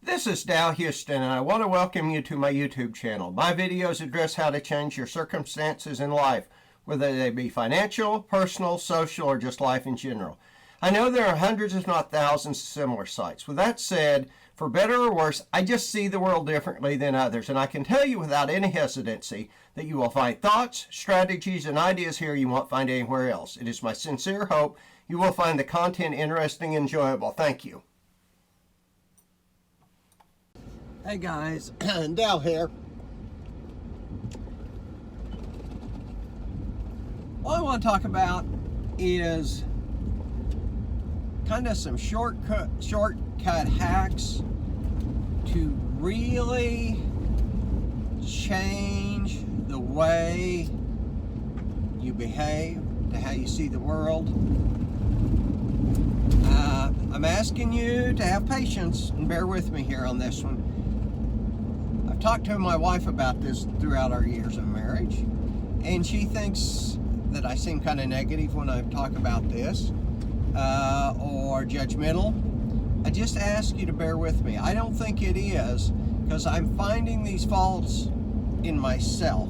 This is Dal Houston, and I want to welcome you to my YouTube channel. My videos address how to change your circumstances in life, whether they be financial, personal, social, or just life in general. I know there are hundreds, if not thousands, of similar sites. With that said, for better or worse, I just see the world differently than others, and I can tell you without any hesitancy that you will find thoughts, strategies, and ideas here you won't find anywhere else. It is my sincere hope you will find the content interesting and enjoyable. Thank you. Hey guys, Dal here. All I want to talk about is kind of some shortcut hacks to really change the way you behave, to how you see the world. I'm asking you to have patience and bear with me here on this one. I've talked to my wife about this throughout our years of marriage, and she thinks that I seem kind of negative when I talk about this, or judgmental. I just ask you to bear with me. I don't think it is, because I'm finding these faults in myself,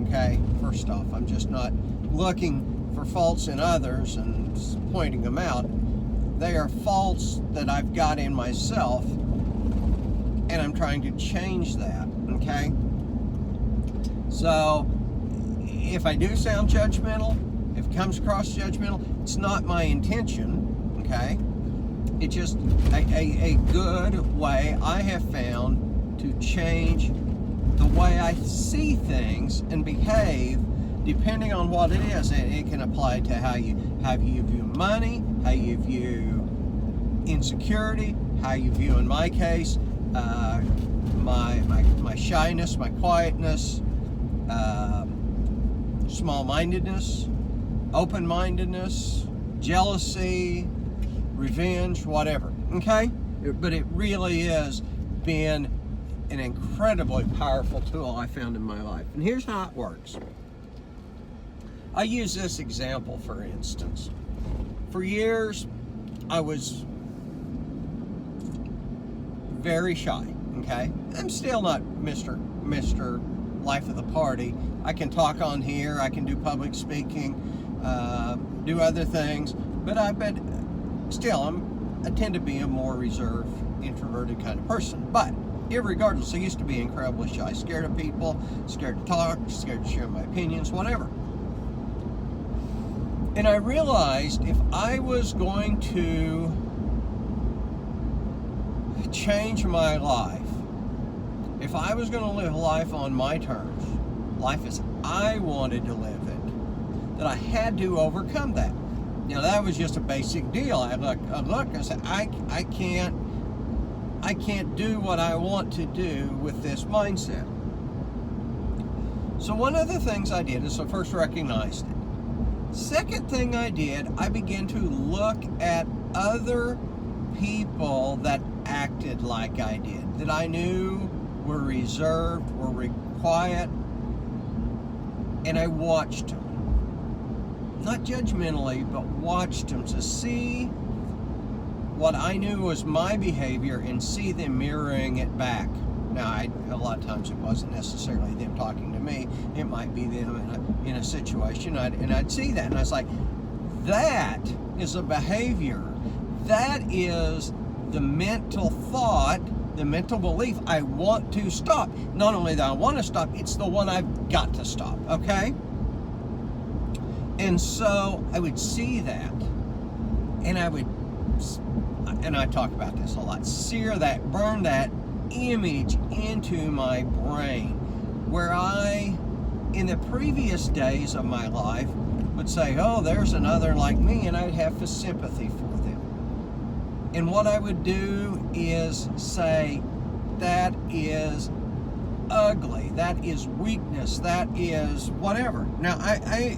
okay? First off, I'm just not looking for faults in others and pointing them out. They are faults that I've got in myself, and I'm trying to change that, okay? So, if I do sound judgmental, if it comes across judgmental, it's not my intention, okay? It's just a good way I have found to change the way I see things and behave depending on what it is. And it can apply to how you view money, how you view insecurity, how you view, in my case, my shyness, my quietness, small-mindedness, open-mindedness, jealousy, revenge, whatever, okay? But it really has been an incredibly powerful tool I found in my life. And here's how it works. I use this example, for instance. For years, I was very shy, okay? I'm still not Mr. Life of the Party. I can talk on here, I can do public speaking, do other things, but still, I tend to be a more reserved, introverted kind of person. But irregardless, I used to be incredibly shy, scared of people, scared to talk, scared to share my opinions, whatever. And I realized if I was going to change my life, if I was going to live life on my terms, life as I wanted to live it, that I had to overcome that. Now that was just a basic deal. I said, I can't do what I want to do with this mindset. So one of the things I did is I first recognized it. Second thing I did, I began to look at other people that acted like I did, that I knew were reserved, were quiet, and I watched them. Not judgmentally, but watched them to see what I knew was my behavior and see them mirroring it back. Now, a lot of times it wasn't necessarily them talking to me. It might be them in a situation, and I'd see that, and I was like, that is a behavior. That is the mental thought, the mental belief I want to stop. Not only that I want to stop, it's the one I've got to stop, okay? And so I would see that, and I talk about this a lot, burn that image into my brain, where I, in the previous days of my life, would say, oh, there's another like me, and I'd have sympathy for them. And what I would do is say, that is ugly, that is weakness, that is whatever. Now, I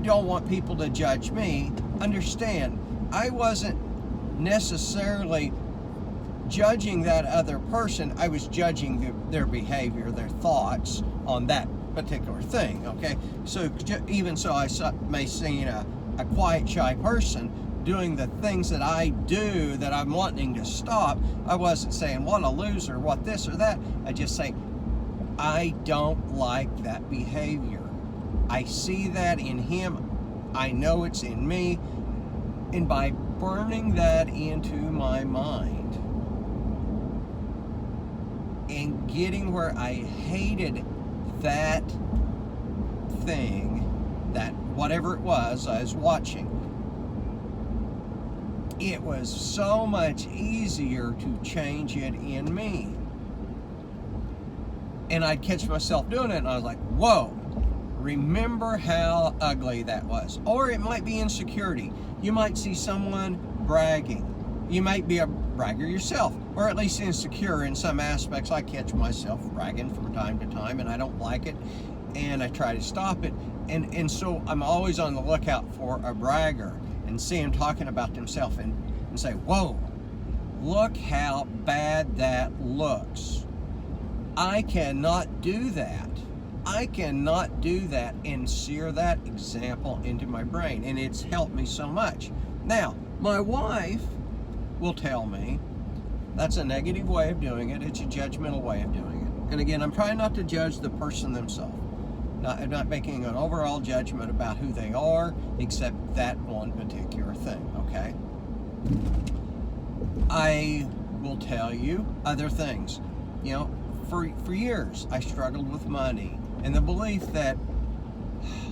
don't want people to judge me. Understand, I wasn't necessarily judging that other person. I was judging their behavior, their thoughts on that particular thing, okay? So even so, I may see a quiet, shy person, doing the things that I do that I'm wanting to stop, I wasn't saying what a loser, what this or that. I just say, I don't like that behavior. I see that in him. I know it's in me. And by burning that into my mind and getting where I hated that thing, that whatever it was I was watching, it was so much easier to change it in me. And I'd catch myself doing it and I was like, whoa, remember how ugly that was. Or it might be insecurity. You might see someone bragging. You might be a bragger yourself, or at least insecure in some aspects. I catch myself bragging from time to time and I don't like it, and I try to stop it. And so I'm always on the lookout for a bragger and see him talking about themselves and say, whoa, look how bad that looks. I cannot do that. I cannot do that and sear that example into my brain, and it's helped me so much. Now, my wife will tell me that's a negative way of doing it. It's a judgmental way of doing it. And again, I'm trying not to judge the person themselves. I'm not making an overall judgment about who they are, except that one particular thing, okay? I will tell you other things. You know, for years, I struggled with money and the belief that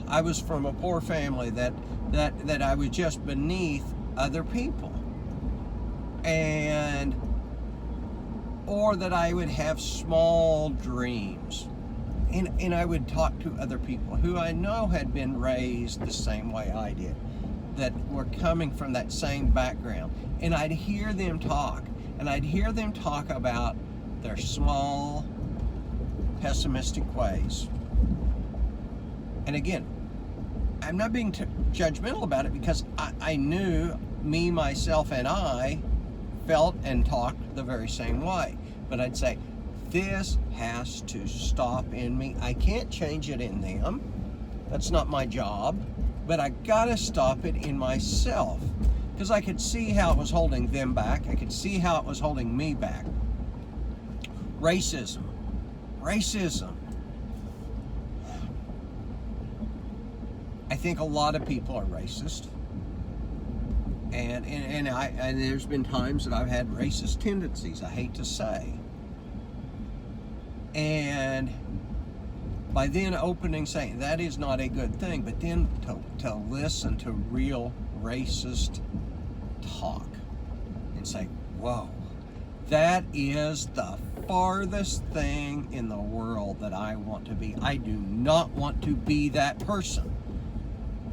I was from a poor family, that I was just beneath other people, or that I would have small dreams. And I would talk to other people who I know had been raised the same way I did, that were coming from that same background. And I'd hear them talk, and I'd hear them talk about their small, pessimistic ways. And again, I'm not being judgmental about it, because I knew me, myself, and I felt and talked the very same way. But I'd say, this has to stop in me. I can't change it in them. That's not my job. But I gotta stop it in myself, because I could see how it was holding them back. I could see how it was holding me back. Racism. I think a lot of people are racist. And there's been times that I've had racist tendencies, I hate to say. And by then opening, saying that is not a good thing, but then to listen to real racist talk and say, whoa, that is the farthest thing in the world that I want to be. I do not want to be that person.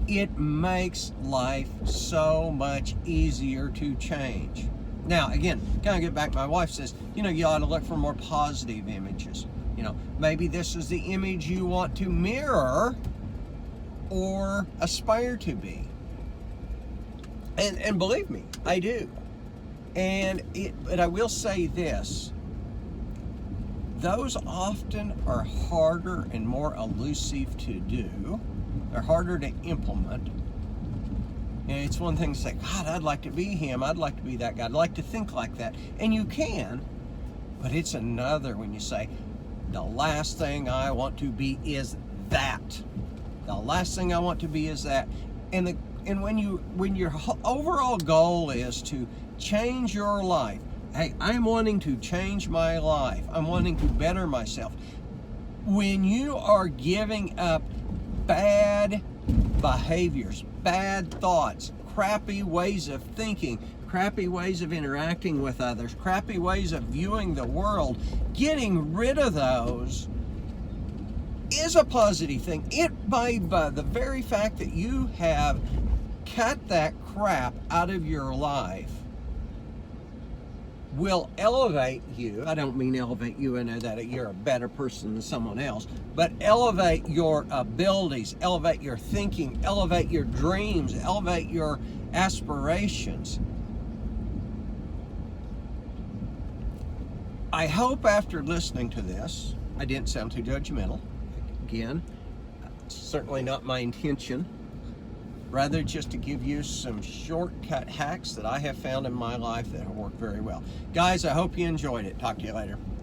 It makes life so much easier to change. Now, again, kind of get back, my wife says, you ought to look for more positive images. Maybe this is the image you want to mirror or aspire to be. And believe me, I do. But I will say this, those often are harder and more elusive to do. They're harder to implement. And it's one thing to say, God, I'd like to be him. I'd like to be that guy. I'd like to think like that. And you can, but it's another when you say, the last thing I want to be is that. The last thing I want to be is that. And when your overall goal is to change your life, hey, I'm wanting to change my life. I'm wanting to better myself. When you are giving up bad behaviors, bad thoughts, crappy ways of thinking, crappy ways of interacting with others, crappy ways of viewing the world, getting rid of those is a positive thing. By the very fact that you have cut that crap out of your life will elevate you. I don't mean elevate you in that you're a better person than someone else, but elevate your abilities, elevate your thinking, elevate your dreams, elevate your aspirations. I hope after listening to this, I didn't sound too judgmental. Again, certainly not my intention. rather just to give you some shortcut hacks that I have found in my life that have worked very well. Guys, I hope you enjoyed it. Talk to you later.